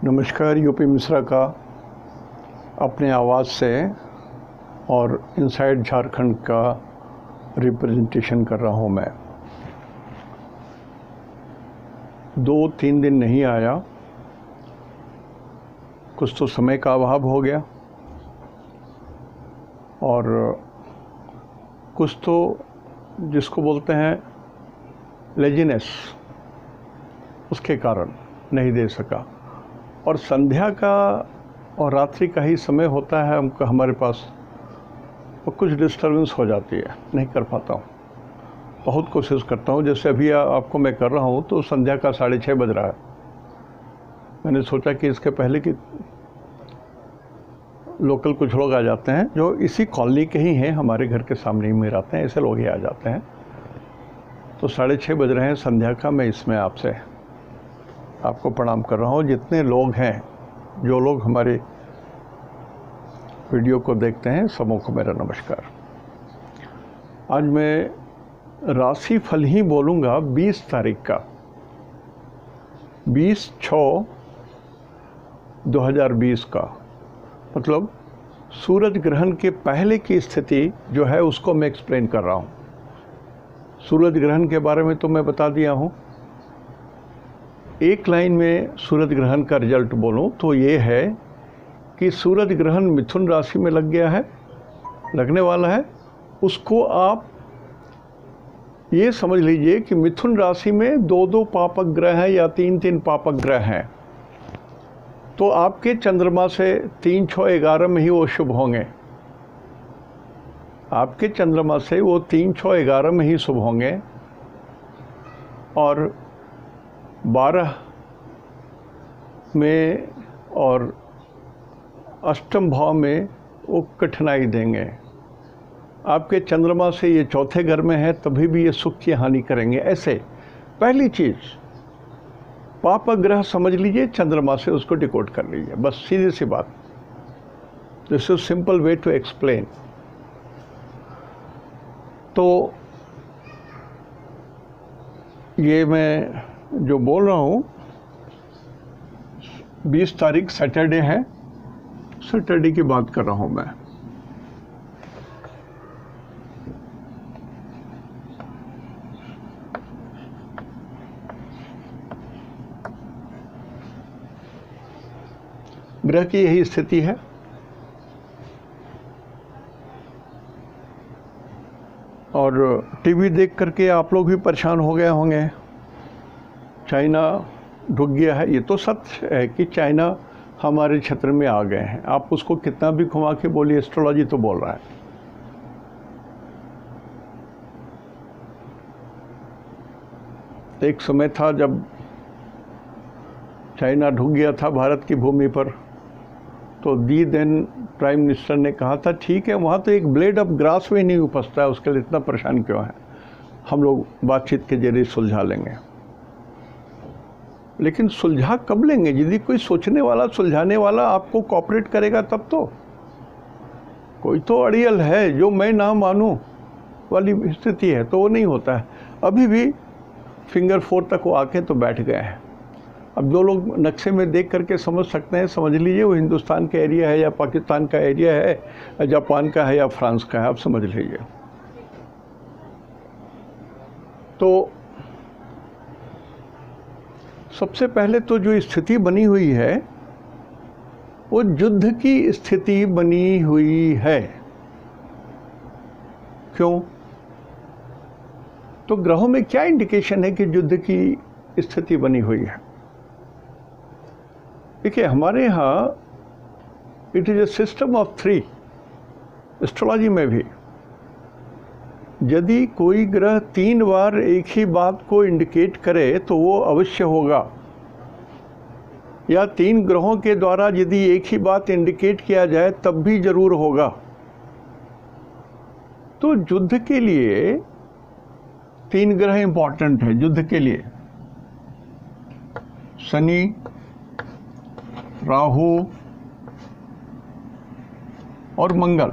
नमस्कार। यूपी मिश्रा का अपने आवाज़ से और इनसाइड झारखंड का रिप्रेजेंटेशन कर रहा हूँ। मैं 2-3 दिन नहीं आया, कुछ तो समय का अभाव हो गया और कुछ तो जिसको बोलते हैं लेजीनेस, उसके कारण नहीं दे सका। और संध्या का और रात्रि का ही समय होता है हमारे पास, तो कुछ डिस्टर्बेंस हो जाती है, नहीं कर पाता हूँ। बहुत कोशिश करता हूँ, जैसे अभी आपको मैं कर रहा हूँ तो संध्या का 6:30 बज रहा है। मैंने सोचा कि इसके पहले कि लोकल कुछ लोग आ जाते हैं जो इसी कॉलोनी के ही हैं, हमारे घर के सामने ही में रहते हैं, ऐसे लोग ही आ जाते हैं। तो 6:30 बज रहे हैं संध्या का। मैं इसमें आपको प्रणाम कर रहा हूँ। जितने लोग हैं, जो लोग हमारे वीडियो को देखते हैं, सबों को मेरा नमस्कार। आज मैं राशि फल ही बोलूँगा 20 तारीख का, 20/6/2020 का, मतलब सूरज ग्रहण के पहले की स्थिति जो है उसको मैं एक्सप्लेन कर रहा हूँ। सूरज ग्रहण के बारे में तो मैं बता दिया हूँ। एक लाइन में सूरज ग्रहण का रिजल्ट बोलूं तो ये है कि सूरज ग्रहण मिथुन राशि में लगने वाला है। उसको आप ये समझ लीजिए कि मिथुन राशि में 2-2 पापक ग्रह हैं या 3-3 पापक ग्रह हैं, तो आपके चंद्रमा से 3-6-11 में ही वो शुभ होंगे। आपके चंद्रमा से वो 3-6-11 में ही शुभ होंगे और 12 में और अष्टम भाव में वो कठिनाई देंगे। आपके चंद्रमा से ये चौथे घर में है, तभी भी ये सुख की हानि करेंगे। ऐसे पहली चीज़, पापक ग्रह समझ लीजिए, चंद्रमा से उसको डिकोड कर लीजिए, बस सीधी सी बात। This is simple way to explain. तो ये मैं जो बोल रहा हूँ 20 तारीख सैटरडे है, सैटरडे की बात कर रहा हूँ मैं। ग्रह की यही स्थिति है। और टीवी देख करके आप लोग भी परेशान हो गए होंगे। चाइना ढुक गया है, ये तो सच है कि चाइना हमारे क्षेत्र में आ गए हैं। आप उसको कितना भी घुमा के बोलिए, एस्ट्रोलॉजी तो बोल रहा है। एक समय था जब चाइना ढुक गया था भारत की भूमि पर, तो दी देन प्राइम मिनिस्टर ने कहा था ठीक है, वहाँ तो एक ब्लेड ऑफ ग्रास भी नहीं उपजता है, उसके लिए इतना परेशान क्यों है, हम लोग बातचीत के जरिए सुलझा लेंगे। लेकिन सुलझा कब लेंगे? यदि कोई सोचने वाला, सुलझाने वाला आपको कोऑपरेट करेगा तब तो। कोई तो अड़ियल है जो मैं ना मानूं वाली स्थिति है, तो वो नहीं होता है। अभी भी फिंगर 4 तक वो आके तो बैठ गए हैं। अब जो लोग नक्शे में देख करके समझ सकते हैं, समझ लीजिए वो हिंदुस्तान का एरिया है या पाकिस्तान का एरिया है या जापान का है या फ्रांस का है, आप समझ लीजिए। तो सबसे पहले तो जो स्थिति बनी हुई है वो युद्ध की स्थिति बनी हुई है। क्यों? तो ग्रहों में क्या इंडिकेशन है कि युद्ध की स्थिति बनी हुई है? देखिए, हमारे यहाँ it is a system of 3। Astrology में भी यदि कोई ग्रह 3 बार एक ही बात को इंडिकेट करे तो वो अवश्य होगा, या 3 ग्रहों के द्वारा यदि एक ही बात इंडिकेट किया जाए तब भी जरूर होगा। तो युद्ध के लिए 3 ग्रह इंपॉर्टेंट है। युद्ध के लिए शनि, राहु और मंगल।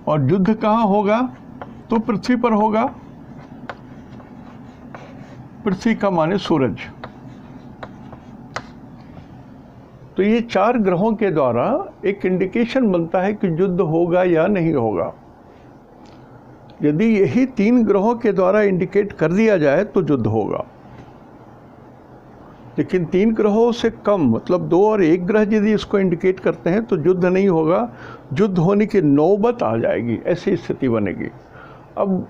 और युद्ध कहाँ होगा? तो पृथ्वी पर होगा। पृथ्वी का माने सूरज, तो ये 4 ग्रहों के द्वारा एक इंडिकेशन बनता है कि युद्ध होगा या नहीं होगा। यदि यही 3 ग्रहों के द्वारा इंडिकेट कर दिया जाए तो युद्ध होगा, लेकिन 3 ग्रहों से कम, मतलब 2 और 1 ग्रह यदि इसको इंडिकेट करते हैं तो युद्ध नहीं होगा, युद्ध होने की नौबत आ जाएगी, ऐसी स्थिति बनेगी। अब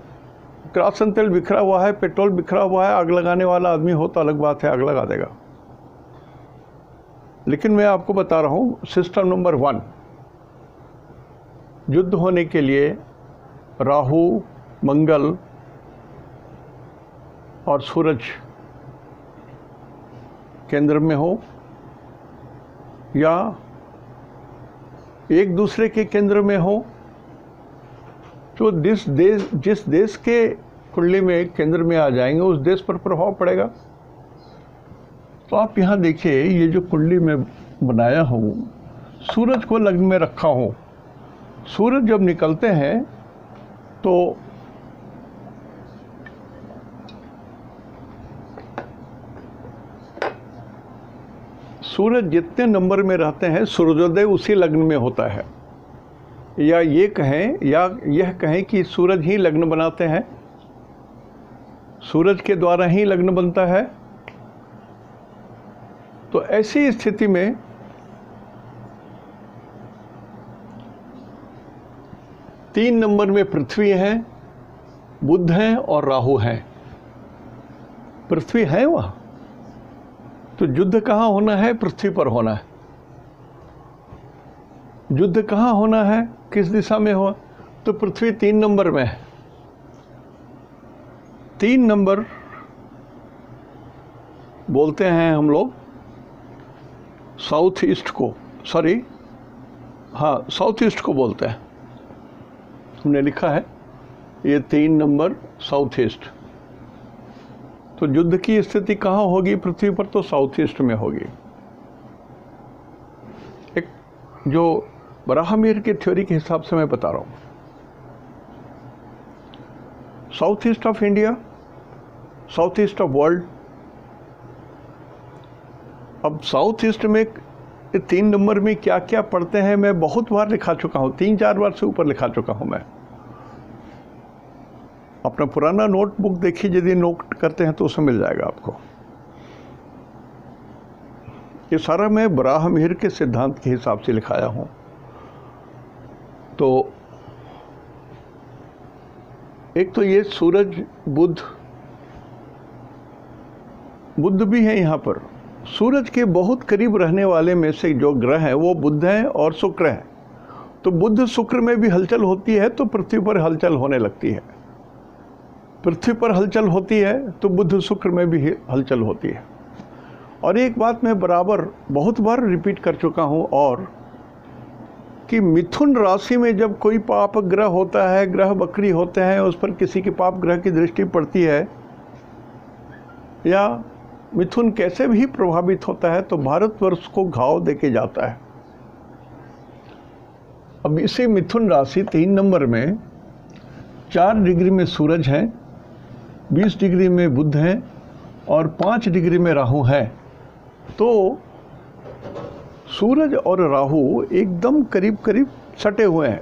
किरोसिन तेल बिखरा हुआ है, पेट्रोल बिखरा हुआ है, आग लगाने वाला आदमी हो तो अलग बात है, आग लगा देगा। लेकिन मैं आपको बता रहा हूँ, सिस्टम नंबर 1, युद्ध होने के लिए राहु, मंगल और सूरज केंद्र में हो या एक दूसरे के केंद्र में हो, तो जिस देश के कुंडली में केंद्र में आ जाएंगे उस देश पर प्रभाव पड़ेगा। तो आप यहाँ देखिए, ये जो कुंडली में बनाया हूँ, सूरज को लग्न में रखा हूँ। सूरज जब निकलते हैं तो सूरज जितने नंबर में रहते हैं सूर्योदय उसी लग्न में होता है, या ये कहें या यह कहें कि सूरज ही लग्न बनाते हैं, सूरज के द्वारा ही लग्न बनता है। तो ऐसी स्थिति में तीन नंबर में पृथ्वी है, बुध है और राहु है। पृथ्वी है वहाँ, तो युद्ध कहाँ होना है? पृथ्वी पर होना है। युद्ध कहाँ होना है? किस दिशा में हो? तो पृथ्वी 3 नंबर में है। 3 नंबर बोलते हैं हम लोग साउथ ईस्ट को, साउथ ईस्ट को बोलते हैं। हमने लिखा है ये 3 नंबर साउथ ईस्ट। तो युद्ध की स्थिति कहाँ होगी पृथ्वी पर? तो साउथ ईस्ट में होगी। एक जो बराहमीर की थ्योरी के हिसाब से मैं बता रहा हूँ, south east of India, south east of world. अब साउथ ईस्ट में 3 नंबर में क्या क्या पढ़ते हैं मैं बहुत बार लिखा चुका हूँ, 3-4 बार से ऊपर लिखा चुका हूँ मैं। अपना पुराना नोटबुक देखिए, यदि नोट करते हैं तो उसमें मिल जाएगा आपको। ये सारा मैं बराहमीर के सिद्धांत के हिसाब से लिखाया हूँ। तो एक तो ये सूरज, बुध भी है यहाँ पर। सूरज के बहुत करीब रहने वाले में से जो ग्रह हैं वो बुध हैं और शुक्र हैं। तो बुध शुक्र में भी हलचल होती है तो पृथ्वी पर हलचल होने लगती है। पृथ्वी पर हलचल होती है तो बुध शुक्र में भी हलचल होती है। और एक बात मैं बहुत बार रिपीट कर चुका हूँ, और कि मिथुन राशि में जब कोई पाप ग्रह होता है, ग्रह वक्री होते हैं, उस पर किसी के पाप ग्रह की दृष्टि पड़ती है या मिथुन कैसे भी प्रभावित होता है तो भारतवर्ष को घाव देके जाता है। अब इसी मिथुन राशि 3 नंबर में 4 डिग्री में सूरज है, 20 डिग्री में बुध है और 5 डिग्री में राहु है। तो सूरज और राहु एकदम करीब करीब सटे हुए हैं,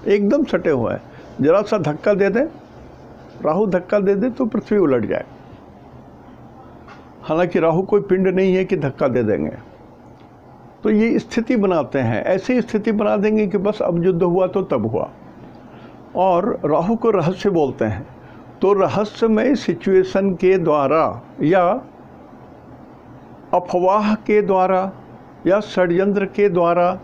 एकदम सटे हुए हैं। जरा सा धक्का दे दे, राहु धक्का दे दे तो पृथ्वी उलट जाए। हालांकि राहु कोई पिंड नहीं है कि धक्का दे देंगे। तो ये स्थिति बनाते हैं, ऐसी स्थिति बना देंगे कि बस अब युद्ध हुआ तो तब हुआ। और राहु को रहस्य बोलते हैं। तो रहस्यमय सिचुएशन के द्वारा या अफवाह के द्वारा या षड्यंत्र के द्वारा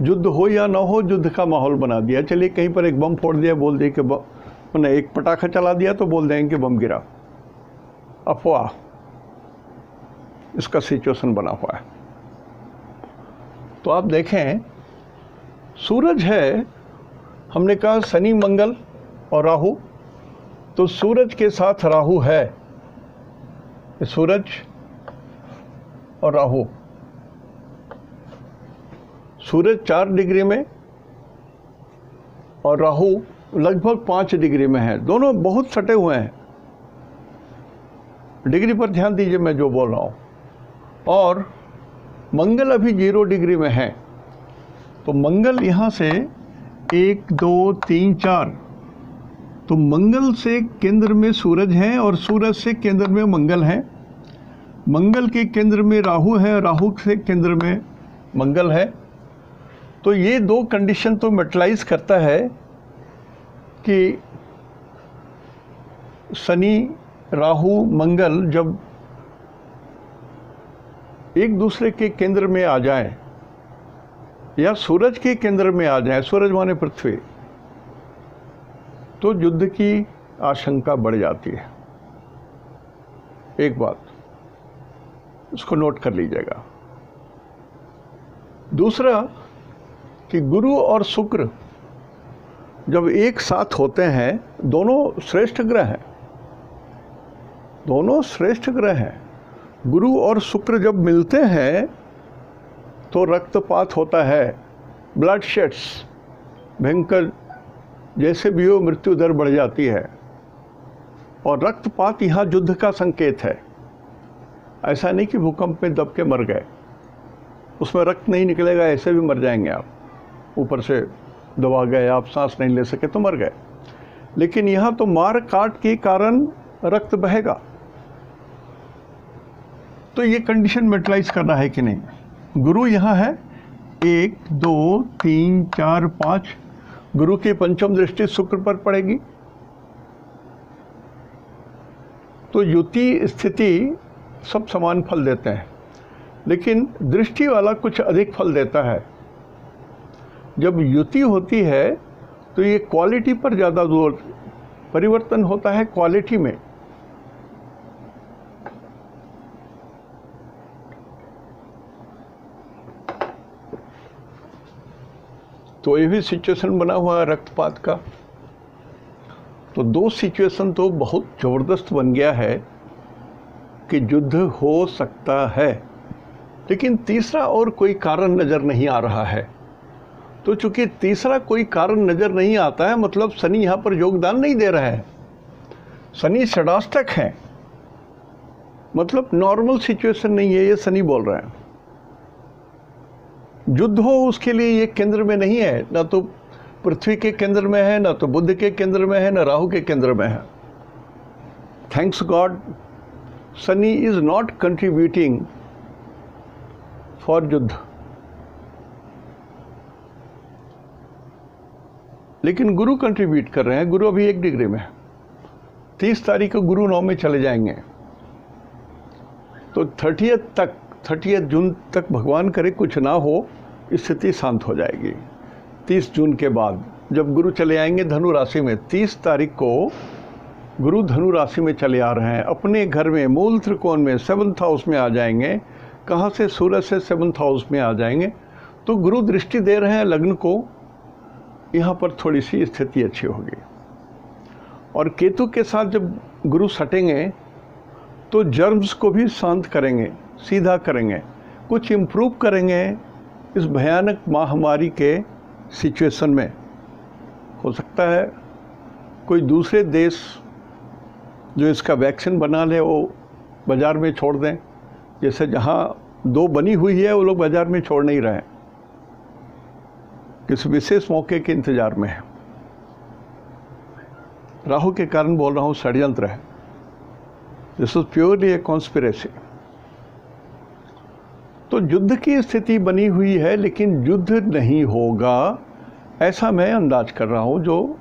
युद्ध हो या ना हो, युद्ध का माहौल बना दिया। चलिए कहीं पर एक बम फोड़ दिया, बोल दिए कि मैंने एक पटाखा चला दिया तो बोल देंगे कि बम गिरा। अफवाह, इसका सिचुएशन बना हुआ है। तो आप देखें, सूरज है, हमने कहा शनि, मंगल और राहु। तो सूरज के साथ राहु है, सूरज और राहु। सूरज 4 डिग्री में और राहु लगभग 5 डिग्री में है। दोनों बहुत सटे हुए हैं। डिग्री पर ध्यान दीजिए मैं जो बोल रहा हूँ। और मंगल अभी 0 डिग्री में है, तो मंगल यहाँ से 1 2 3 4, तो मंगल से केंद्र में सूरज है और सूरज से केंद्र में मंगल है, मंगल के केंद्र में राहु है, राहु से केंद्र में मंगल है। तो ये दो कंडीशन तो मेटलाइज करता है कि शनि, राहु, मंगल जब एक दूसरे के केंद्र में आ जाए या सूरज के केंद्र में आ जाए, सूरज माने पृथ्वी, तो युद्ध की आशंका बढ़ जाती है। एक बात उसको नोट कर लीजिएगा। दूसरा कि गुरु और शुक्र जब एक साथ होते हैं, दोनों श्रेष्ठ ग्रह हैं, दोनों श्रेष्ठ ग्रह हैं, गुरु और शुक्र जब मिलते हैं तो रक्तपात होता है, ब्लड शेड्स, भयंकर जैसे भी हो मृत्यु दर बढ़ जाती है। और रक्तपात यहाँ युद्ध का संकेत है। ऐसा नहीं कि भूकंप में दब के मर गए, उसमें रक्त नहीं निकलेगा, ऐसे भी मर जाएंगे आप, ऊपर से दबा गए आप, सांस नहीं ले सके तो मर गए। लेकिन यहाँ तो मार काट के कारण रक्त बहेगा। तो ये कंडीशन मेटलाइज करना है कि नहीं। गुरु यहाँ है 1 2 3 4 5, गुरु की पंचम दृष्टि शुक्र पर पड़ेगी, तो युति स्थिति सब समान फल देते हैं, लेकिन दृष्टि वाला कुछ अधिक फल देता है। जब युति होती है तो ये क्वालिटी पर ज़्यादा जोर, परिवर्तन होता है क्वालिटी में। तो ये भी सिचुएशन बना हुआ है रक्तपात का। तो दो सिचुएशन तो बहुत ज़बरदस्त बन गया है कि युद्ध हो सकता है, लेकिन तीसरा और कोई कारण नज़र नहीं आ रहा है। तो चूंकि तीसरा कोई कारण नज़र नहीं आता है, मतलब शनि यहाँ पर योगदान नहीं दे रहा है, शनि षडाष्टक है, मतलब नॉर्मल सिचुएशन नहीं है, ये शनि बोल रहे हैं। युद्ध हो उसके लिए ये केंद्र में नहीं है, ना तो पृथ्वी के केंद्र में है, ना तो बुध के केंद्र में है, ना राहु के केंद्र में है। Thanks God Shani is not contributing for युद्ध। लेकिन गुरु कंट्रीब्यूट कर रहे हैं। गुरु अभी 1 डिग्री में है, 30 तारीख को गुरु 9 में चले जाएंगे, तो 30 जून तक भगवान करे कुछ ना हो, स्थिति शांत हो जाएगी। 30 जून के बाद जब गुरु चले आएंगे धनु राशि में, 30 तारीख को गुरु धनु राशि में चले आ रहे हैं, अपने घर में मूल त्रिकोण में 7th हाउस में आ जाएंगे। कहाँ से? सूरज से 7th हाउस में आ जाएंगे। तो गुरु दृष्टि दे रहे हैं लग्न को, यहाँ पर थोड़ी सी स्थिति अच्छी होगी। और केतु के साथ जब गुरु सटेंगे तो जर्म्स को भी शांत करेंगे, सीधा करेंगे, कुछ इम्प्रूव करेंगे इस भयानक महामारी के सिचुएशन में। हो सकता है कोई दूसरे देश जो इसका वैक्सीन बना ले वो बाज़ार में छोड़ दें, जैसे जहाँ 2 बनी हुई है वो लोग बाज़ार में छोड़ नहीं रहे हैं, किसी विशेष मौके के इंतज़ार में है। राहु के कारण बोल रहा हूँ, षड्यंत्र है। This is purely A conspiracy. तो युद्ध की स्थिति बनी हुई है, लेकिन युद्ध नहीं होगा ऐसा मैं अंदाज कर रहा हूँ। जो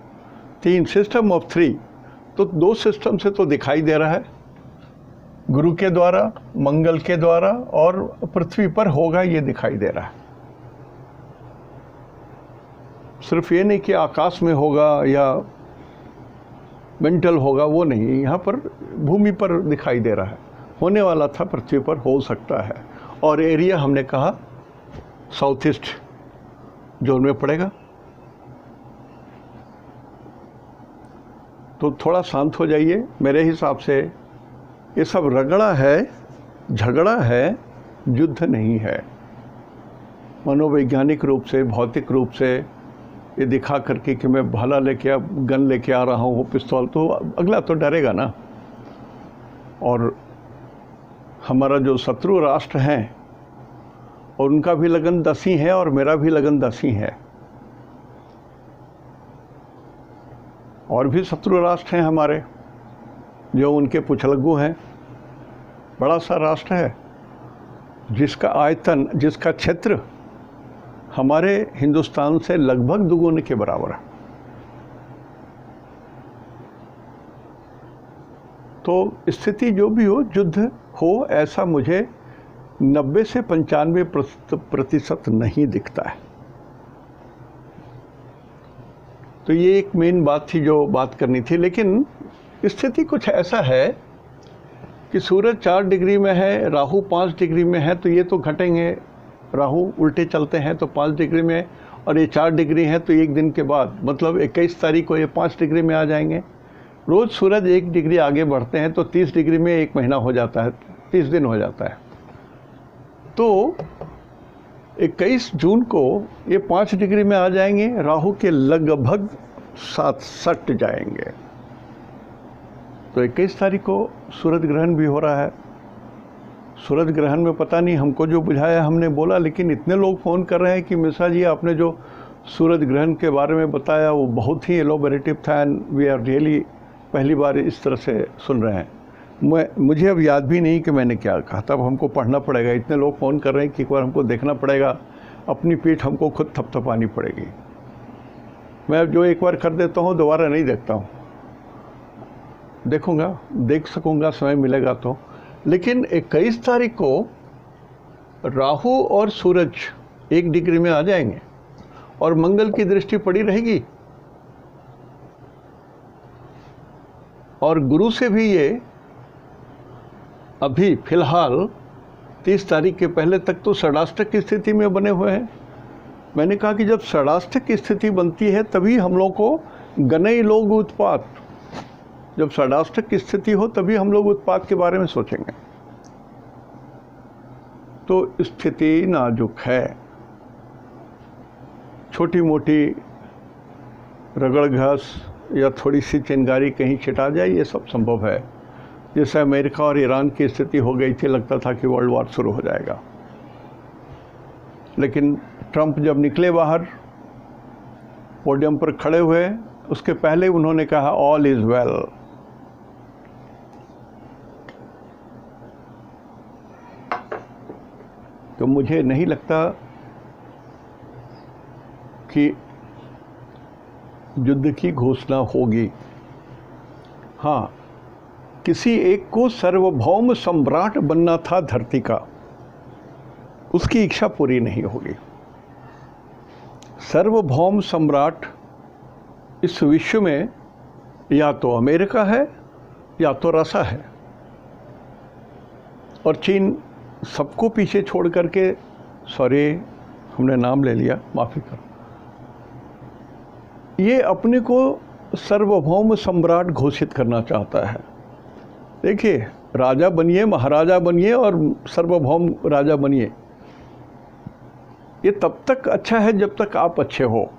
3 सिस्टम ऑफ 3, तो 2 सिस्टम से तो दिखाई दे रहा है, गुरु के द्वारा, मंगल के द्वारा और पृथ्वी पर होगा, ये दिखाई दे रहा है। सिर्फ ये नहीं कि आकाश में होगा या मेंटल होगा, वो नहीं, यहाँ पर भूमि पर दिखाई दे रहा है। होने वाला था पृथ्वी पर, हो सकता है। और एरिया हमने कहा साउथ ईस्ट जोन में पड़ेगा। तो थोड़ा शांत हो जाइए। मेरे हिसाब से ये सब रगड़ा है, झगड़ा है, युद्ध नहीं है। मनोवैज्ञानिक रूप से, भौतिक रूप से ये दिखा करके कि मैं भाला लेके गन लेके आ रहा हूँ, पिस्तौल, तो अगला तो डरेगा ना। और हमारा जो शत्रु राष्ट्र हैं और उनका भी लगन 10 ही है और मेरा भी लगन 10 ही है। और भी शत्रु राष्ट्र हैं हमारे जो उनके पुछलग्गू हैं। बड़ा सा राष्ट्र है जिसका आयतन, जिसका क्षेत्र हमारे हिंदुस्तान से लगभग दुगुने के बराबर है। तो स्थिति जो भी हो, युद्ध हो, ऐसा मुझे 90 से 95% नहीं दिखता है। तो ये एक मेन बात थी जो बात करनी थी। लेकिन स्थिति कुछ ऐसा है कि सूरज 4 डिग्री में है, राहु 5 डिग्री में है, तो ये तो घटेंगे। राहु उल्टे चलते हैं तो 5 डिग्री में, और ये 4 डिग्री है तो एक दिन के बाद, मतलब 21 तारीख को ये 5 डिग्री में आ जाएंगे। रोज़ सूरज 1 डिग्री आगे बढ़ते हैं तो 30 डिग्री में 1 महीना हो जाता है, 30 दिन हो जाता है। तो 21 जून को ये 5 डिग्री में आ जाएंगे, राहु के लगभग साथ सट जाएंगे। तो 21 तारीख को सूरज ग्रहण भी हो रहा है। सूरज ग्रहण में पता नहीं हमको जो बुझाया हमने बोला, लेकिन इतने लोग फ़ोन कर रहे हैं कि मिश्रा जी आपने जो सूरज ग्रहण के बारे में बताया वो बहुत ही एलोबरेटिव था एंड वी आर रियली पहली बार इस तरह से सुन रहे हैं। मुझे अब याद भी नहीं कि मैंने क्या कहा, तब हमको पढ़ना पड़ेगा। इतने लोग फ़ोन कर रहे हैं कि एक बार हमको देखना पड़ेगा, अपनी पीठ हमको खुद थपथपानी पड़ेगी। मैं जो एक बार कर देता हूँ दोबारा नहीं देखता हूँ, देखूँगा, देख सकूँगा समय मिलेगा तो। लेकिन 21 तारीख को राहु और सूरज 1 डिग्री में आ जाएंगे और मंगल की दृष्टि पड़ी रहेगी, और गुरु से भी ये अभी फिलहाल 30 तारीख के पहले तक तो षडाष्टक की स्थिति में बने हुए हैं। मैंने कहा कि जब षडाष्टक की स्थिति बनती है तभी हम लोग को गनई लोग उत्पात, जब षडाष्टक की स्थिति हो तभी हम लोग उत्पात के बारे में सोचेंगे। तो स्थिति नाजुक है, छोटी मोटी रगड़ घास या थोड़ी सी चिंगारी कहीं छिटा जाए, ये सब संभव है। जैसे अमेरिका और ईरान की स्थिति हो गई थी, लगता था कि वर्ल्ड वॉर शुरू हो जाएगा। लेकिन ट्रंप जब निकले बाहर, पोडियम पर खड़े हुए, उसके पहले उन्होंने कहा ऑल इज वेल। तो मुझे नहीं लगता कि युद्ध की घोषणा होगी। हाँ, किसी एक को सार्वभौम सम्राट बनना था धरती का, उसकी इच्छा पूरी नहीं होगी। सार्वभौम सम्राट इस विश्व में या तो अमेरिका है या तो रसा है, और चीन सबको पीछे छोड़ करके, सॉरी हमने नाम ले लिया, माफ़ी करो, ये अपने को सार्वभौम सम्राट घोषित करना चाहता है। देखिए, राजा बनिए, महाराजा बनिए और सार्वभौम राजा बनिए, ये तब तक अच्छा है जब तक आप अच्छे हो।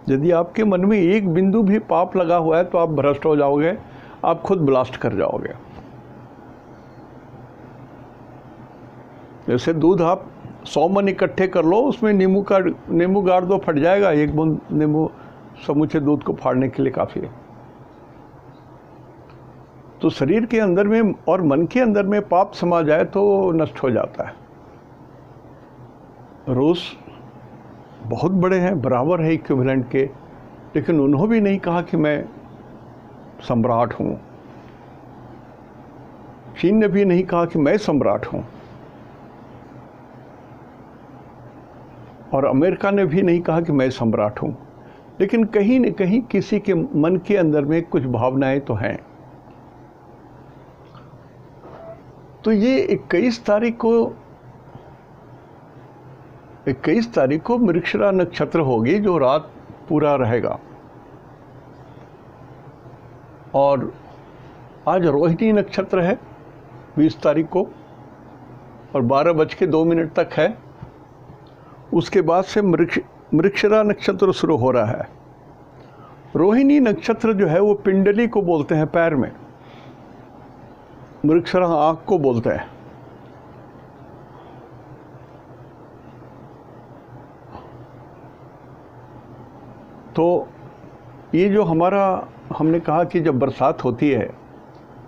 यदि आपके मन में एक बिंदु भी पाप लगा हुआ है तो आप भ्रष्ट हो जाओगे, आप खुद ब्लास्ट कर जाओगे। जैसे दूध आप 100 मन इकट्ठे कर लो, उसमें नींबू गाड़ दो, फट जाएगा। एक बूंद नींबू समूचे दूध को फाड़ने के लिए काफ़ी है। तो शरीर के अंदर में और मन के अंदर में पाप समा जाए तो नष्ट हो जाता है। रूस बहुत बड़े हैं, बराबर है इक्विवेलेंट के, लेकिन उन्होंने भी नहीं कहा कि मैं सम्राट हूँ। चीन ने भी नहीं कहा कि मैं सम्राट हूँ, और अमेरिका ने भी नहीं कहा कि मैं सम्राट हूँ। लेकिन कहीं न कहीं किसी के मन के अंदर में कुछ भावनाएं तो हैं। तो ये 21 तारीख को मृगशिरा नक्षत्र होगी, जो रात पूरा रहेगा। और आज रोहिणी नक्षत्र है 20 तारीख को, और 12:02 तक है। उसके बाद से मृगशिरा नक्षत्र शुरू हो रहा है। रोहिणी नक्षत्र जो है वो पिंडली को बोलते हैं, पैर में। मृगशिरा आँख को बोलते हैं। तो ये जो हमारा, हमने कहा कि जब बरसात होती है,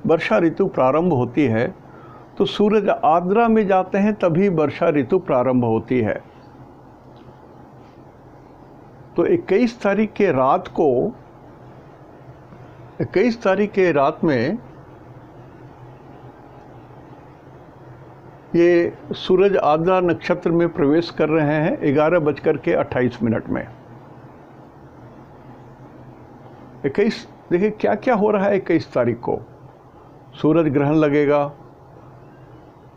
वर्षा ऋतु प्रारंभ होती है, तो सूरज आद्रा में जाते हैं तभी वर्षा ऋतु प्रारंभ होती है। तो 21 तारीख के रात को, 21 तारीख के रात में ये सूरज आद्रा नक्षत्र में प्रवेश कर रहे हैं 11:28 में। 21, देखिए क्या क्या हो रहा है। 21 तारीख को सूरज ग्रहण लगेगा,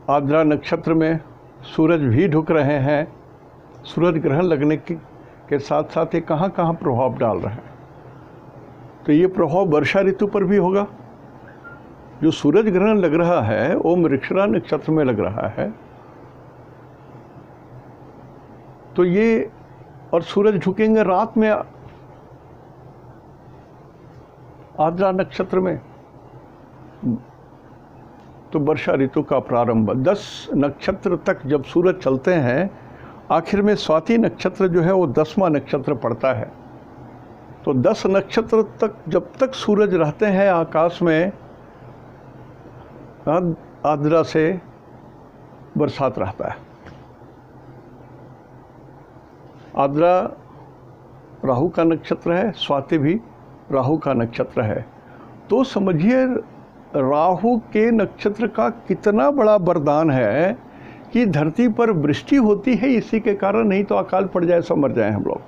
आद्रा नक्षत्र में सूरज भी ढुक रहे हैं। सूरज ग्रहण लगने के साथ साथ ये कहाँ कहाँ प्रभाव डाल रहे हैं, तो ये प्रभाव वर्षा ऋतु पर भी होगा। जो सूरज ग्रहण लग रहा है वो मृगशिरा नक्षत्र में लग रहा है, तो ये, और सूरज झुकेंगे रात में आद्रा नक्षत्र में, तो वर्षा ऋतु का प्रारंभ। 10 नक्षत्र तक जब सूरज चलते हैं, आखिर में स्वाति नक्षत्र जो है वो 10वां नक्षत्र पड़ता है। तो 10 नक्षत्र तक जब तक सूरज रहते हैं आकाश में, आद्रा से बरसात रहता है। आद्रा राहु का नक्षत्र है, स्वाति भी राहु का नक्षत्र है। तो समझिए राहु के नक्षत्र का कितना बड़ा वरदान है कि धरती पर वृष्टि होती है इसी के कारण, नहीं तो अकाल पड़ जाए, सब मर जाए हम लोग।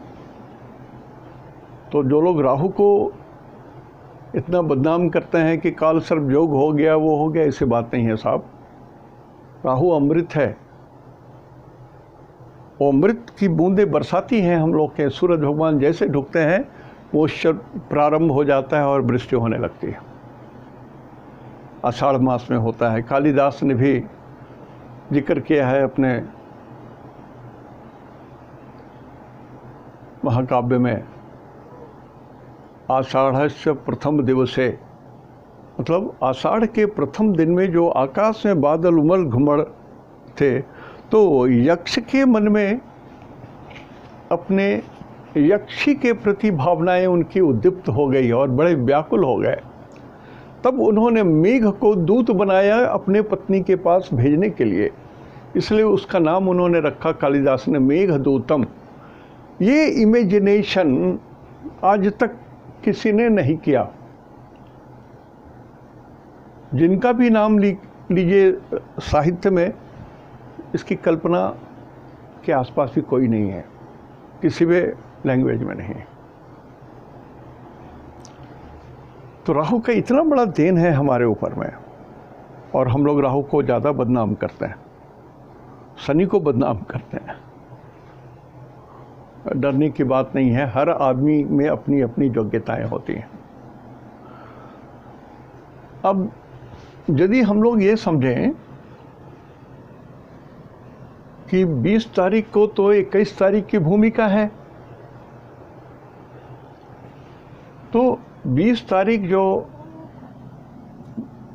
तो जो लोग राहु को इतना बदनाम करते हैं कि काल सर्प योग हो गया, वो हो गया, ऐसी बात नहीं है साहब। राहु अमृत है, वो अमृत की बूंदें बरसाती हैं हम लोग के। सूरज भगवान जैसे ढुकते हैं वो प्रारंभ हो जाता है और वृष्टि होने लगती है। आषाढ़ मास में होता है। कालिदास ने भी जिक्र किया है अपने महाकाव्य में, आषाढ़स्य प्रथम दिवसे, मतलब आषाढ़ के प्रथम दिन में जो आकाश में बादल उमड़ घुमड़ थे, तो यक्ष के मन में अपने यक्षी के प्रति भावनाएं उनकी उद्दीप्त हो गई और बड़े व्याकुल हो गए। तब उन्होंने मेघ को दूत बनाया अपने पत्नी के पास भेजने के लिए, इसलिए उसका नाम उन्होंने रखा, कालिदास ने, मेघदूतम। ये इमेजिनेशन आज तक किसी ने नहीं किया। जिनका भी नाम लीजिए साहित्य में, इसकी कल्पना के आसपास भी कोई नहीं है, किसी भी लैंग्वेज में नहीं। तो राहु का इतना बड़ा देन है हमारे ऊपर में, और हम लोग राहु को ज़्यादा बदनाम करते हैं, शनि को बदनाम करते हैं। डरने की बात नहीं है, हर आदमी में अपनी अपनी योग्यताएं होती हैं। अब यदि हम लोग ये समझें कि 20 तारीख को तो 21 तारीख की भूमिका है, तो 20 तारीख जो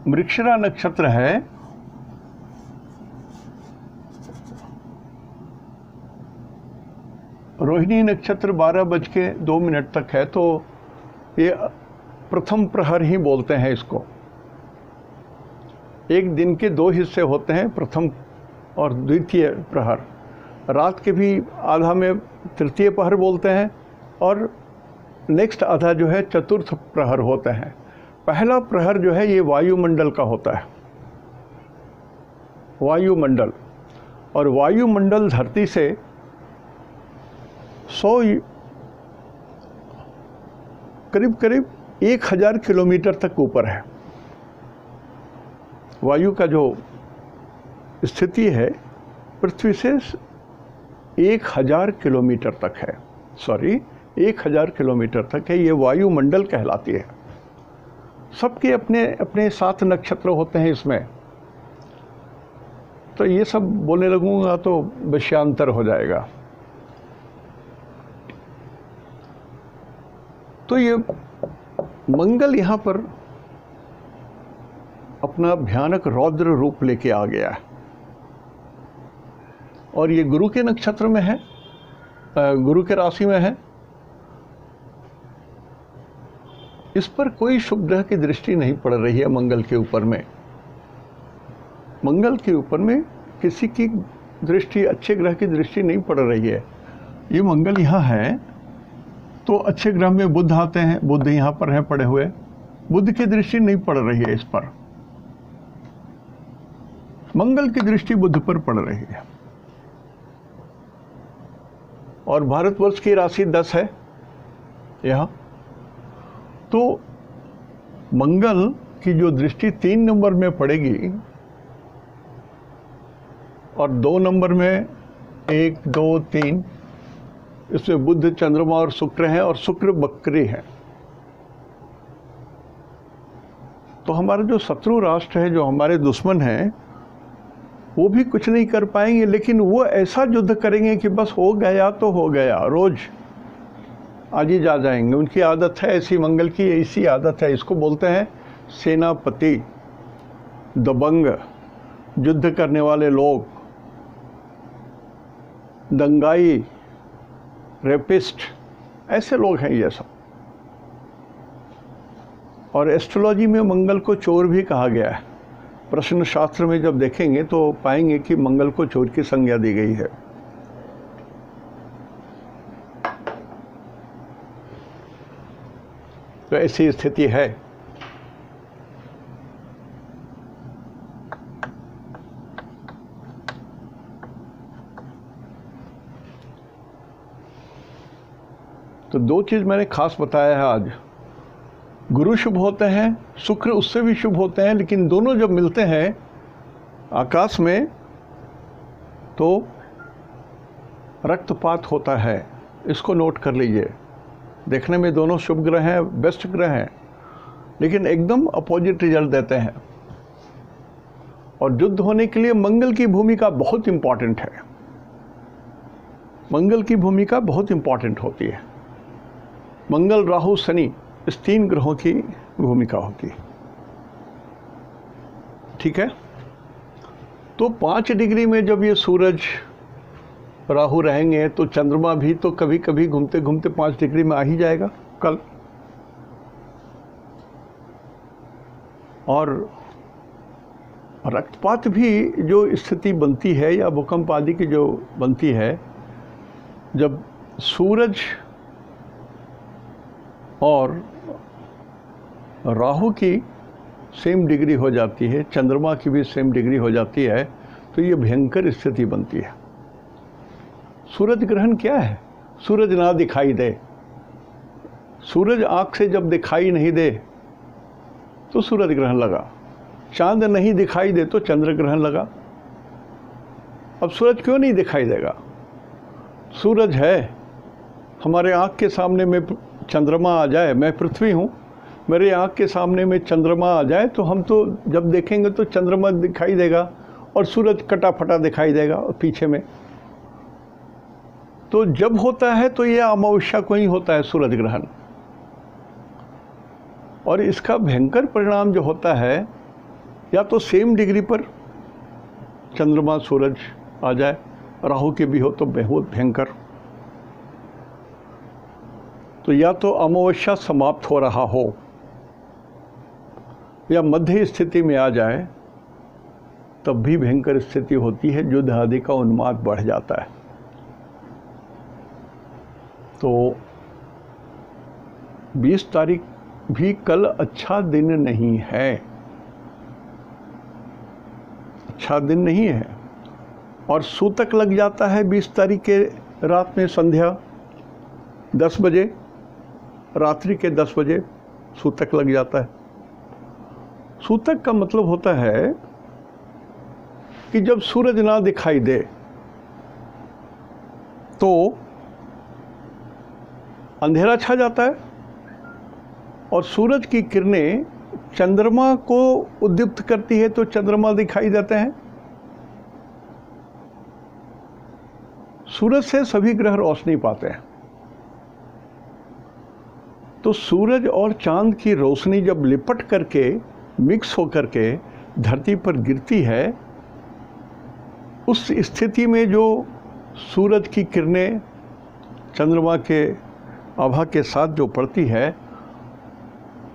मृगशिरा नक्षत्र है, रोहिणी नक्षत्र 12:02 तक है, तो ये प्रथम प्रहर ही बोलते हैं इसको। एक दिन के 2 हिस्से होते हैं, प्रथम और द्वितीय प्रहर। रात के भी आधा में तृतीय प्रहर बोलते हैं, और नेक्स्ट आधा जो है चतुर्थ प्रहर होते हैं। पहला प्रहर जो है ये वायुमंडल का होता है, वायुमंडल। और वायुमंडल धरती से 100 करीब 1000 किलोमीटर तक ऊपर है। वायु का जो स्थिति है पृथ्वी से 1000 किलोमीटर तक है, 1000 किलोमीटर तक है, ये वायुमंडल कहलाती है। सबके अपने अपने 7 नक्षत्र होते हैं इसमें, तो ये सब बोलने लगूंगा तो विषयांतर हो जाएगा। तो ये मंगल यहाँ पर अपना भयानक रौद्र रूप लेके आ गया है, और ये गुरु के नक्षत्र में है, गुरु के राशि में है, इस पर कोई शुभ ग्रह की दृष्टि नहीं पड़ रही है। मंगल के ऊपर में, मंगल के ऊपर में किसी की दृष्टि, अच्छे ग्रह की दृष्टि नहीं पड़ रही है। ये मंगल यहाँ है तो अच्छे ग्रह में बुध आते हैं, बुध यहाँ पर हैं पड़े हुए, बुध की दृष्टि नहीं पड़ रही है इस पर, मंगल की दृष्टि बुध पर पड़ रही है। और भारतवर्ष की राशि 10 है यहाँ, तो मंगल की जो दृष्टि 3 नंबर में पड़ेगी और 2 नंबर में 1, 2, 3, इसमें बुध, चंद्रमा और शुक्र हैं, और शुक्र वक्री है। तो हमारे जो शत्रु राष्ट्र है, जो हमारे दुश्मन हैं, वो भी कुछ नहीं कर पाएंगे, लेकिन वो ऐसा युद्ध करेंगे कि बस हो गया तो हो गया, रोज आज ही जा जाएंगे। उनकी आदत है ऐसी, मंगल की ऐसी आदत है। इसको बोलते हैं सेनापति, दबंग, युद्ध करने वाले लोग, दंगाई, रेपिस्ट, ऐसे लोग हैं ये सब। और एस्ट्रोलॉजी में मंगल को चोर भी कहा गया है। प्रश्न शास्त्र में जब देखेंगे तो पाएंगे कि मंगल को चोर की संज्ञा दी गई है। तो ऐसी स्थिति है। तो 2 चीज़ मैंने खास बताया है आज। गुरु शुभ होते हैं, शुक्र उससे भी शुभ होते हैं, लेकिन दोनों जब मिलते हैं आकाश में तो रक्तपात होता है। इसको नोट कर लीजिए। देखने में दोनों शुभ ग्रह हैं, बेस्ट ग्रह हैं, लेकिन एकदम अपोजिट रिजल्ट देते हैं। और युद्ध होने के लिए मंगल की भूमिका बहुत इंपॉर्टेंट है। मंगल की भूमिका बहुत इंपॉर्टेंट होती है। मंगल, राहु, शनि, इस 3 ग्रहों की भूमिका होती है। ठीक है। तो 5 डिग्री में जब ये सूरज, राहु रहेंगे तो चंद्रमा भी तो कभी कभी घूमते घूमते 5 डिग्री में आ ही जाएगा कल। और रक्तपात भी जो स्थिति बनती है या भूकंप आदि की जो बनती है, जब सूरज और राहु की सेम डिग्री हो जाती है, चंद्रमा की भी सेम डिग्री हो जाती है, तो ये भयंकर स्थिति बनती है। सूरज ग्रहण क्या है? सूरज ना दिखाई दे। सूरज आँख से जब दिखाई नहीं दे तो सूरज ग्रहण लगा। चांद नहीं दिखाई दे तो चंद्र ग्रहण लगा। अब सूरज क्यों नहीं दिखाई देगा? सूरज है, हमारे आँख के सामने में चंद्रमा आ जाए, मैं पृथ्वी हूँ, मेरे आँख के सामने में चंद्रमा आ जाए तो हम तो जब देखेंगे तो चंद्रमा दिखाई देगा और सूरज कटा फटा दिखाई देगा पीछे में। तो जब होता है तो यह अमावस्या को ही होता है सूरज ग्रहण। और इसका भयंकर परिणाम जो होता है, या तो सेम डिग्री पर चंद्रमा सूरज आ जाए, राहु के भी हो तो बहुत भयंकर, तो या तो अमावस्या समाप्त हो रहा हो या मध्य स्थिति में आ जाए, तब भी भयंकर स्थिति होती है, युद्ध आदि का उन्माद बढ़ जाता है। तो 20 तारीख भी कल अच्छा दिन नहीं है, अच्छा दिन नहीं है। और सूतक लग जाता है 20 तारीख के रात में, संध्या 10 बजे, रात्रि के 10 बजे सूतक लग जाता है। सूतक का मतलब होता है कि जब सूरज ना दिखाई दे तो अंधेरा छा जाता है और सूरज की किरणें चंद्रमा को उद्दीप्त करती है तो चंद्रमा दिखाई देते हैं। सूरज से सभी ग्रह रोशनी पाते हैं। तो सूरज और चांद की रोशनी जब लिपट करके, मिक्स होकर के धरती पर गिरती है, उस स्थिति में जो सूरज की किरणें चंद्रमा के आभा के साथ जो पड़ती है,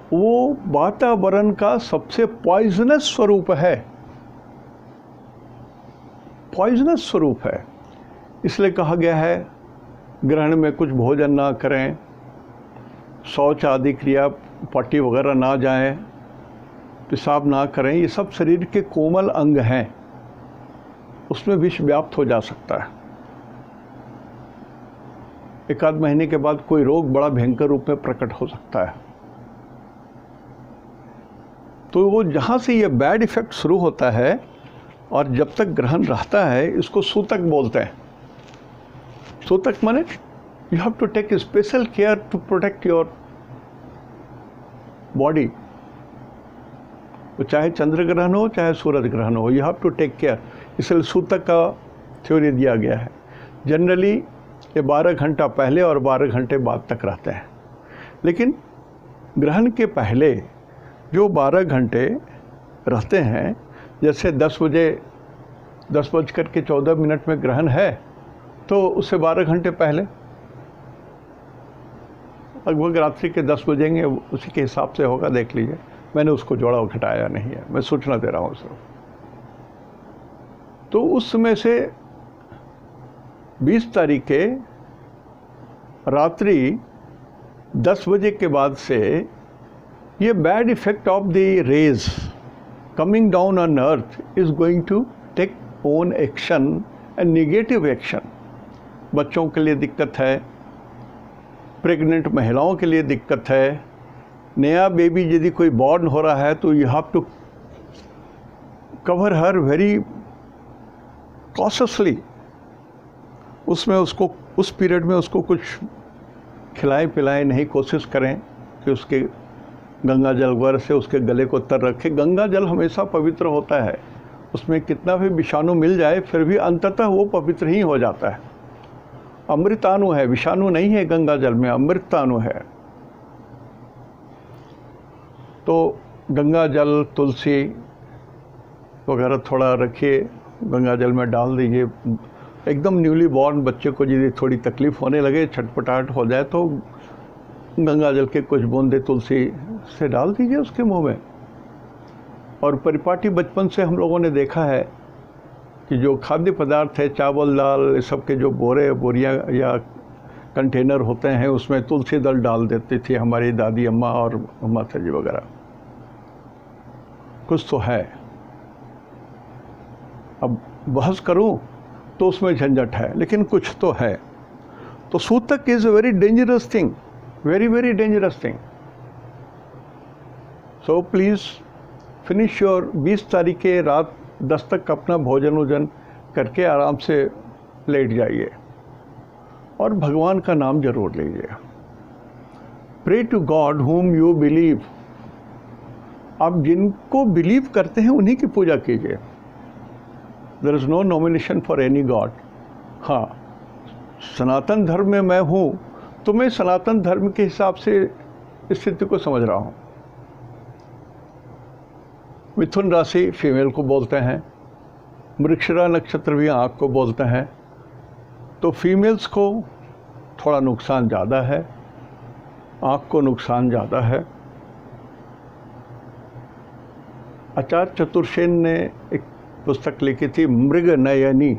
वो वातावरण का सबसे पॉइजनस स्वरूप है, पॉइजनस स्वरूप है। इसलिए कहा गया है ग्रहण में कुछ भोजन ना करें, शौच आदि क्रिया पट्टी वगैरह ना जाएं, पेशाब ना करें। ये सब शरीर के कोमल अंग हैं, उसमें विष व्याप्त हो जा सकता है। एक आध महीने के बाद कोई रोग बड़ा भयंकर रूप में प्रकट हो सकता है। तो वो जहाँ से ये बैड इफेक्ट शुरू होता है और जब तक ग्रहण रहता है, इसको सूतक बोलते हैं। सूतक माने you have to take special care to protect your body. तो चाहे चंद्र ग्रहण हो चाहे सूरज ग्रहण हो, you have to take care. इसलिए सूतक का थ्योरी दिया गया है। जनरली ये 12 घंटा पहले और 12 घंटे बाद तक रहते हैं, लेकिन ग्रहण के पहले जो 12 घंटे रहते हैं, जैसे 10 बजे 10:14 में ग्रहण है, तो उससे 12 घंटे पहले लगभग रात्रि के 10 बजेंगे, उसी के हिसाब से होगा, देख लीजिए। मैंने उसको जोड़ा और घटाया नहीं है, मैं सूचना दे रहा हूँ सिर्फ। तो उस समय से 20 तारीख के रात्रि 10 बजे के बाद से ये bad effect of the rays coming down on earth is going to take own action and negative action. बच्चों के लिए दिक्कत है, प्रेग्नेंट महिलाओं के लिए दिक्कत है, नया बेबी यदि कोई बॉर्न हो रहा है तो you have to cover her very cautiously. उसमें उसको उस पीरियड में उसको कुछ खिलाएं पिलाएं नहीं, कोशिश करें कि उसके गंगा जल वगैरह से उसके गले को तर रखें। गंगा जल हमेशा पवित्र होता है, उसमें कितना भी विषाणु मिल जाए फिर भी अंततः वो पवित्र ही हो जाता है। अमृताणु है, विषाणु नहीं है गंगा जल में, अमृताणु है। तो गंगा जल, तुलसी वगैरह थोड़ा रखिए, गंगा जल में डाल दीजिए। एकदम न्यूली बॉर्न बच्चे को यदि थोड़ी तकलीफ़ होने लगे, छटपटाहट हो जाए, तो गंगा जल के कुछ बूंदे तुलसी से डाल दीजिए उसके मुंह में। और परिपाटी बचपन से हम लोगों ने देखा है कि जो खाद्य पदार्थ है, चावल दाल, ये सब के जो बोरियां या कंटेनर होते हैं, उसमें तुलसी दल डाल देती थी हमारी दादी अम्मा और माता जी वगैरह। कुछ तो है। अब बहस करूं तो उसमें झंझट है, लेकिन कुछ तो है। तो सूतक is a very dangerous thing, very very dangerous thing. So please finish your 20 तारीख के रात 10 तक अपना भोजन वोजन करके आराम से लेट जाइए और भगवान का नाम जरूर लीजिए। Pray to God whom you believe। आप जिनको बिलीव करते हैं उन्हीं की पूजा कीजिए। There is no nomination for any God. हाँ, सनातन धर्म में मैं हूँ तो मैं सनातन धर्म के हिसाब से स्थिति को समझ रहा हूँ। मिथुन राशि फीमेल को बोलते हैं, मृगशिरा नक्षत्र भी आँख को बोलते हैं। तो फीमेल्स को थोड़ा नुकसान ज़्यादा है, आँख को नुकसान ज़्यादा है। आचार्य चतुर्सेन ने एक पुस्तक लिखी थी, मृग नयनी।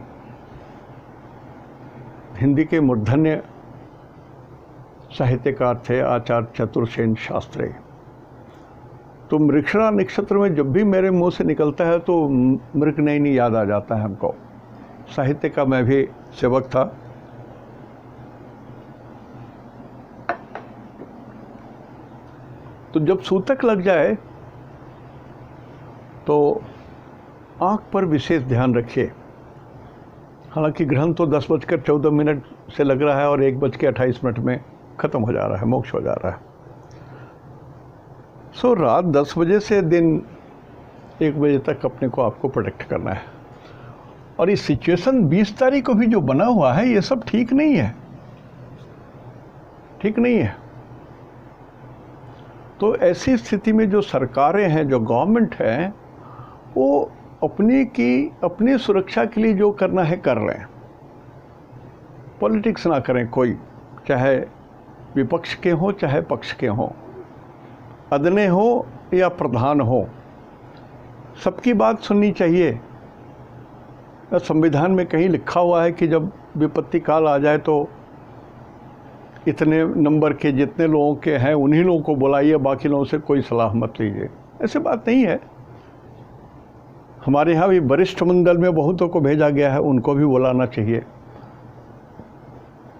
हिंदी के मूर्धन्य साहित्यकार थे आचार्य चतुर्सेन शास्त्री। तो मृगशिरा नक्षत्र में जब भी मेरे मुंह से निकलता है तो मृग नयनी याद आ जाता है हमको। साहित्य का मैं भी सेवक था। तो जब सूतक लग जाए तो आँख पर विशेष ध्यान रखिए। हालांकि ग्रहण तो 10:14 से लग रहा है और 1:28 में ख़त्म हो जा रहा है, मोक्ष हो जा रहा है। सो रात 10 बजे से दिन 1 बजे तक अपने को आपको प्रोटेक्ट करना है। और इस सिचुएशन 20 तारीख को भी जो बना हुआ है, ये सब ठीक नहीं है, ठीक नहीं है। तो ऐसी स्थिति में जो सरकारें हैं, जो गवर्नमेंट है, वो अपनी सुरक्षा के लिए जो करना है कर रहे हैं। पॉलिटिक्स ना करें कोई, चाहे विपक्ष के हों चाहे पक्ष के हों। अदने हो या प्रधान हो, सबकी बात सुननी चाहिए। संविधान में कहीं लिखा हुआ है कि जब विपत्ति काल आ जाए तो इतने नंबर के जितने लोगों के हैं उन्हीं लोगों को बुलाइए, बाकी लोगों से कोई सलाह मत लीजिए। ऐसी बात नहीं है। हमारे यहाँ भी वरिष्ठ मंडल में बहुतों को भेजा गया है, उनको भी बुलाना चाहिए।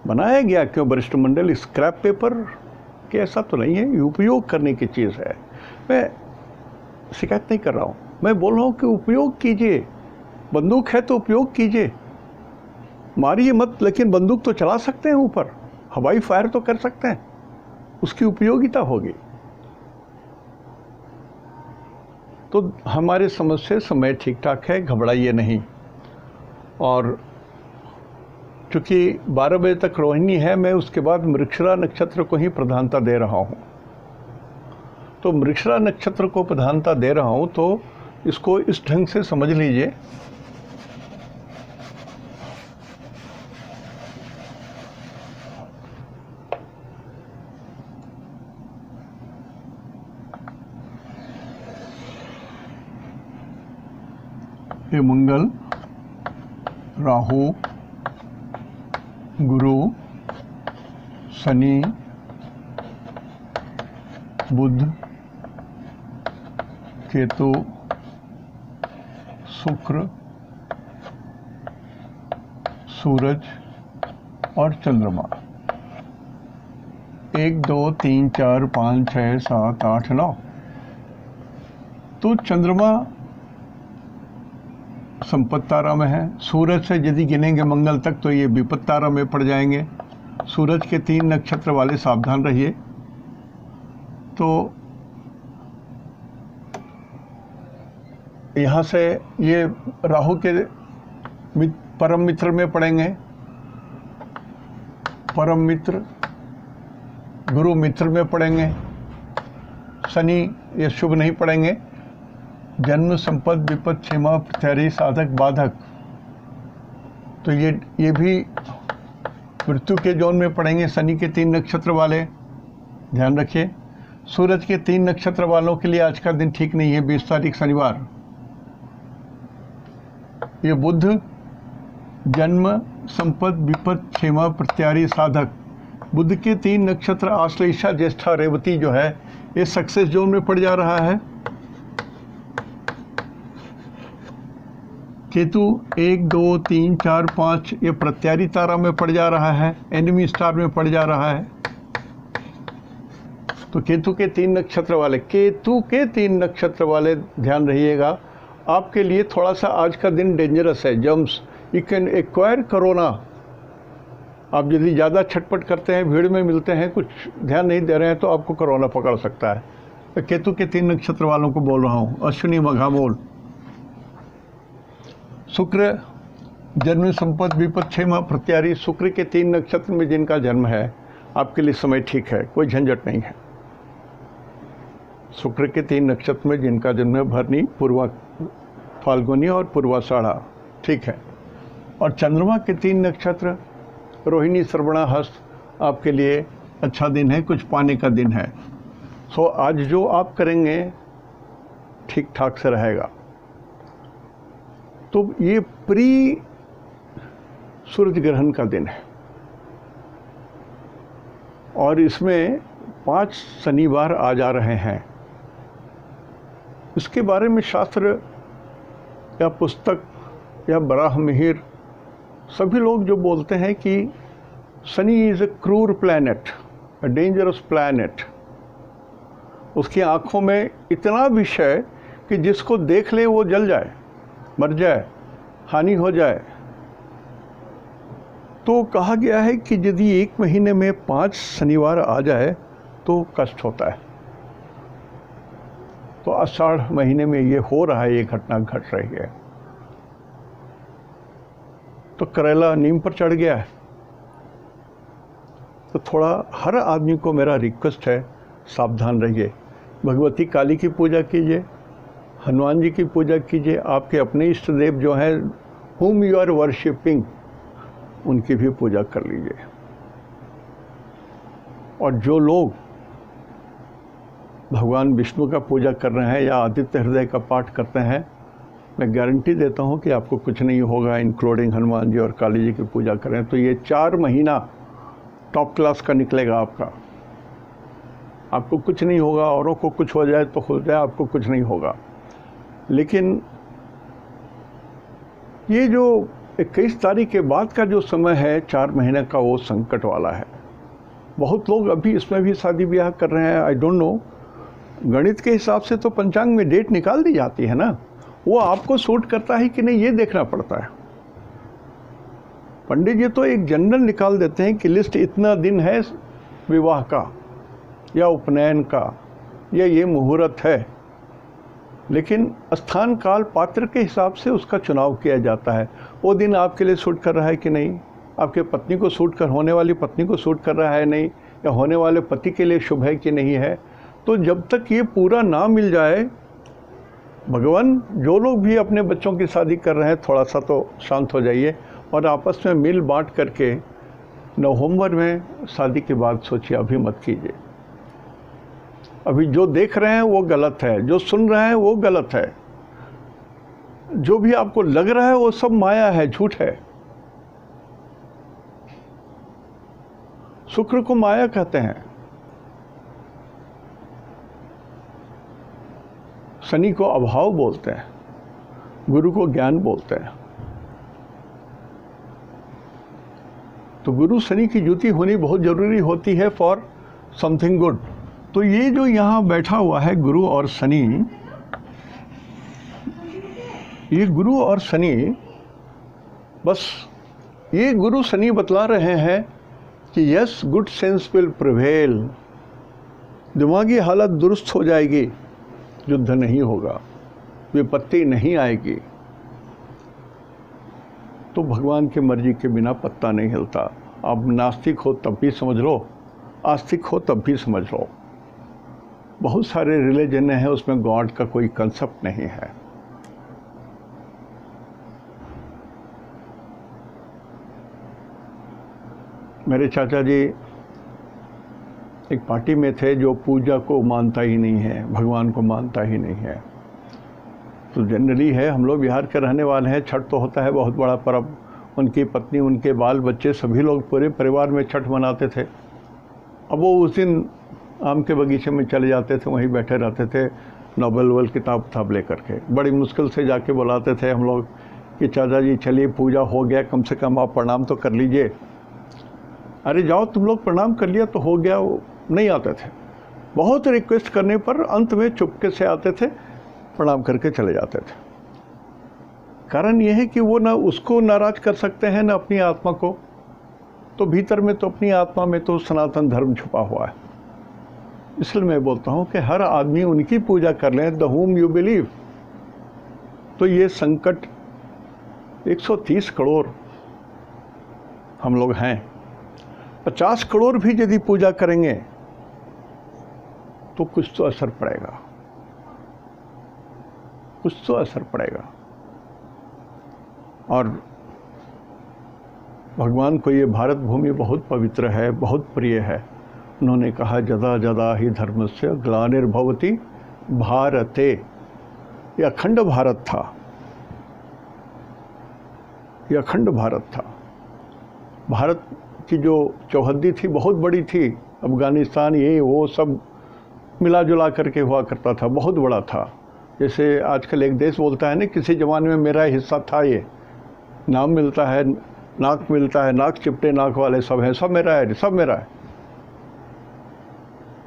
बनाया गया क्यों वरिष्ठ मंडल? स्क्रैप पेपर के ऐसा तो नहीं है, ये उपयोग करने की चीज़ है। मैं शिकायत नहीं कर रहा हूँ, मैं बोल रहा हूँ कि उपयोग कीजिए। बंदूक है तो उपयोग कीजिए, मारिए मत, लेकिन बंदूक तो चला सकते हैं ऊपर, हवाई फायर तो कर सकते हैं, उसकी उपयोगिता होगी। तो हमारे समझ से समय ठीक ठाक है, घबराइए नहीं। और चूँकि 12 बजे तक रोहिणी है, मैं उसके बाद मृगशिरा नक्षत्र को ही प्रधानता दे रहा हूँ। तो मृगशिरा नक्षत्र को प्रधानता दे रहा हूँ, तो इसको इस ढंग से समझ लीजिए। ये मंगल, राहु, गुरु, शनि, बुध, केतु, शुक्र, सूरज और चंद्रमा। 1 2 3 4 5 6 7 8 9। तो चंद्रमा संपत्ति तारा में है। सूरज से यदि गिनेंगे मंगल तक तो ये विपत्ति तारा में पड़ जाएंगे। सूरज के 3 नक्षत्र वाले सावधान रहिए। तो यहाँ से ये राहु के परम मित्र में पड़ेंगे, परम मित्र, गुरु मित्र में पड़ेंगे। शनि ये शुभ नहीं पड़ेंगे। जन्म, संपद, विपद, क्षेमा, प्रत्यारी, साधक, बाधक, तो ये भी मृत्यु के जोन में पड़ेंगे। शनि के 3 नक्षत्र वाले ध्यान रखिए। सूरज के 3 नक्षत्र वालों के लिए आज का दिन ठीक नहीं है, 20 तारीख शनिवार। ये बुध, जन्म, संपद, विपद, क्षेमा, प्रत्यारी, साधक, बुध के 3 नक्षत्र आश्लेषा, ज्येष्ठा, रेवती जो है ये सक्सेस जोन में पड़ जा रहा है। केतु 1 2 3 4 5 ये प्रत्यारी तारा में पड़ जा रहा है, एनिमी स्टार में पड़ जा रहा है। तो केतु के 3 नक्षत्र वाले, केतु के 3 नक्षत्र वाले ध्यान रहिएगा। आपके लिए थोड़ा सा आज का दिन डेंजरस है। Germs, you can acquire corona. आप यदि ज़्यादा छटपट करते हैं, भीड़ में मिलते हैं, कुछ ध्यान नहीं दे रहे हैं, तो आपको कोरोना पकड़ सकता है। तो केतु के 3 नक्षत्र वालों को बोल रहा हूँ, अश्विनी, मघा, मूल। शुक्र, जन्म, संपद, विपद, क्षेमा, प्रत्यारी, शुक्र के 3 नक्षत्र में जिनका जन्म है, आपके लिए समय ठीक है, कोई झंझट नहीं है। शुक्र के 3 नक्षत्र में जिनका जन्म है, भरनी, पूर्वा, फाल्गुनी और पूर्वाषाढ़ा, ठीक है। और चंद्रमा के 3 नक्षत्र रोहिणी, श्रवणा, हस्त, आपके लिए अच्छा दिन है, कुछ पाने का दिन है। सो आज जो आप करेंगे ठीक ठाक से रहेगा। तो ये प्री सूर्य ग्रहण का दिन है और इसमें 5 शनिवार आ जा रहे हैं। इसके बारे में शास्त्र या पुस्तक या बराह मिहिर सभी लोग जो बोलते हैं कि शनि इज़ ए क्रूर प्लैनेट, ए डेंजरस प्लैनेट। उसकी आँखों में इतना विष है कि जिसको देख ले वो जल जाए, मर जाए, हानि हो जाए। तो कहा गया है कि यदि 1 महीने में 5 शनिवार आ जाए तो कष्ट होता है। तो आषाढ़ महीने में ये हो रहा है, ये घटना घट रही है। तो करेला नीम पर चढ़ गया है। तो थोड़ा हर आदमी को मेरा रिक्वेस्ट है, सावधान रहिए। भगवती काली की पूजा कीजिए, हनुमान जी की पूजा कीजिए, आपके अपने इष्ट देव जो हैं whom you are worshipping उनकी भी पूजा कर लीजिए। और जो लोग भगवान विष्णु का पूजा कर रहे हैं या आदित्य हृदय का पाठ करते हैं, मैं गारंटी देता हूं कि आपको कुछ नहीं होगा, इंक्लूडिंग हनुमान जी और काली जी की पूजा करें तो ये 4 महीना टॉप क्लास का निकलेगा आपका। आपको कुछ नहीं होगा, औरों को कुछ हो जाए तो हो जाए, आपको कुछ नहीं होगा। लेकिन ये जो 21 तारीख के बाद का जो समय है 4 महीने का, वो संकट वाला है। बहुत लोग अभी इसमें भी शादी ब्याह कर रहे हैं। आई डोंट नो, गणित के हिसाब से तो पंचांग में डेट निकाल दी जाती है ना, वो आपको सूट करता है कि नहीं ये देखना पड़ता है। पंडित जी तो एक जनरल निकाल देते हैं कि लिस्ट इतना दिन है विवाह का या उपनयन का या ये मुहूर्त है, लेकिन स्थान काल पात्र के हिसाब से उसका चुनाव किया जाता है। वो दिन आपके लिए सूट कर रहा है कि नहीं, आपके पत्नी को सूट कर, होने वाली पत्नी को सूट कर रहा है नहीं, या होने वाले पति के लिए शुभ है कि नहीं है। तो जब तक ये पूरा ना मिल जाए, भगवान जो लोग भी अपने बच्चों की शादी कर रहे हैं थोड़ा सा तो शांत हो जाइए और आपस में मिल बांट करके नवंबर में शादी की बात सोचिए, अभी मत कीजिए। अभी जो देख रहे हैं वो गलत है, जो सुन रहे हैं वो गलत है, जो भी आपको लग रहा है वो सब माया है, झूठ है। शुक्र को माया कहते हैं, शनि को अभाव बोलते हैं, गुरु को ज्ञान बोलते हैं। तो गुरु शनि की युति होनी बहुत जरूरी होती है फॉर समथिंग गुड। तो ये जो यहाँ बैठा हुआ है गुरु और शनि, ये गुरु और शनि, बस ये गुरु शनि बतला रहे हैं कि yes, good sense will prevail, दिमागी हालत दुरुस्त हो जाएगी, युद्ध नहीं होगा, विपत्ति नहीं आएगी। तो भगवान की मर्जी के बिना पत्ता नहीं हिलता। आप नास्तिक हो तब भी समझ लो, आस्तिक हो तब भी समझ लो। बहुत सारे रिलीजन हैं, उसमें गॉड का कोई कंसेप्ट नहीं है। मेरे चाचा जी एक पार्टी में थे जो पूजा को मानता ही नहीं है, भगवान को मानता ही नहीं है। तो जनरली है, हम लोग बिहार के रहने वाले हैं, छठ तो होता है बहुत बड़ा पर्व। उनकी पत्नी, उनके बाल बच्चे, सभी लोग पूरे परिवार में छठ मनाते थे। अब वो उस दिन आम के बगीचे में चले जाते थे, वहीं बैठे रहते थे, नोबेल किताब लेकर के। बड़ी मुश्किल से जाके बुलाते थे हम लोग कि चाचा जी चलिए पूजा हो गया, कम से कम आप प्रणाम तो कर लीजिए। अरे जाओ तुम लोग प्रणाम कर लिया तो हो गया, वो नहीं आते थे। बहुत रिक्वेस्ट करने पर अंत में चुपके से आते थे, प्रणाम करके चले जाते थे। कारण यह है कि वो ना उसको नाराज कर सकते हैं ना अपनी आत्मा को। तो भीतर में तो अपनी आत्मा में तो सनातन धर्म छुपा हुआ है। इसलिए मैं बोलता हूँ कि हर आदमी उनकी पूजा कर लें, द होम यू बिलीव। तो ये संकट 130 करोड़ हम लोग हैं, 50 करोड़ भी यदि पूजा करेंगे तो कुछ तो असर पड़ेगा, कुछ तो असर पड़ेगा। और भगवान को ये भारत भूमि बहुत पवित्र है, बहुत प्रिय है। उन्होंने कहा जदा जदा ही धर्मस्य ग्लानिर्भवति भारते। ये अखंड भारत था, ये अखंड भारत था। भारत की जो चौहद्दी थी बहुत बड़ी थी, अफगानिस्तान ये वो सब मिला जुला करके हुआ करता था, बहुत बड़ा था। जैसे आजकल एक देश बोलता है ना, किसी ज़माने में मेरा हिस्सा था, ये नाम मिलता है, नाक मिलता है, नाक चिपटे नाक वाले सब हैं, सब मेरा है, सब मेरा है।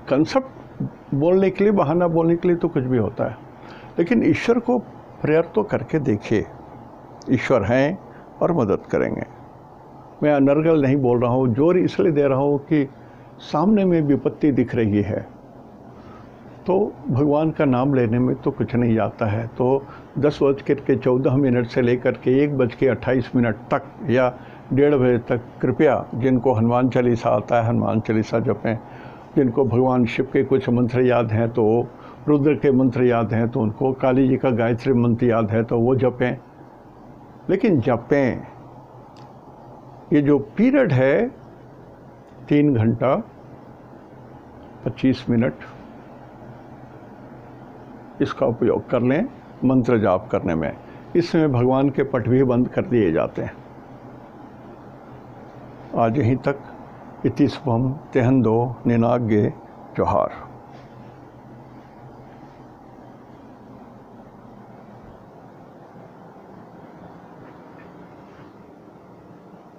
कंसेप्ट बोलने के लिए, बहाना बोलने के लिए तो कुछ भी होता है, लेकिन ईश्वर को प्रेयर तो करके देखिए। ईश्वर हैं और मदद करेंगे। मैं अनर्गल नहीं बोल रहा हूँ, जोर इसलिए दे रहा हूँ कि सामने में विपत्ति दिख रही है, तो भगवान का नाम लेने में तो कुछ नहीं जाता है। तो 10:14 से लेकर के 1:28 तक या 1:30 बजे तक कृपया जिनको हनुमान चालीसा आता है हनुमान चालीसा जपें। जिनको भगवान शिव के कुछ मंत्र याद हैं तो रुद्र के मंत्र याद हैं तो उनको, काली जी का गायत्री मंत्र याद है तो वो जपें। लेकिन जपें, ये जो पीरियड है 3 घंटा 25 मिनट, इसका उपयोग कर लें मंत्र जाप करने में। इस समय भगवान के पट भी बंद कर दिए जाते हैं। आज यहीं तक। इति शुभम तेहंदो निनाग्ये जोहार।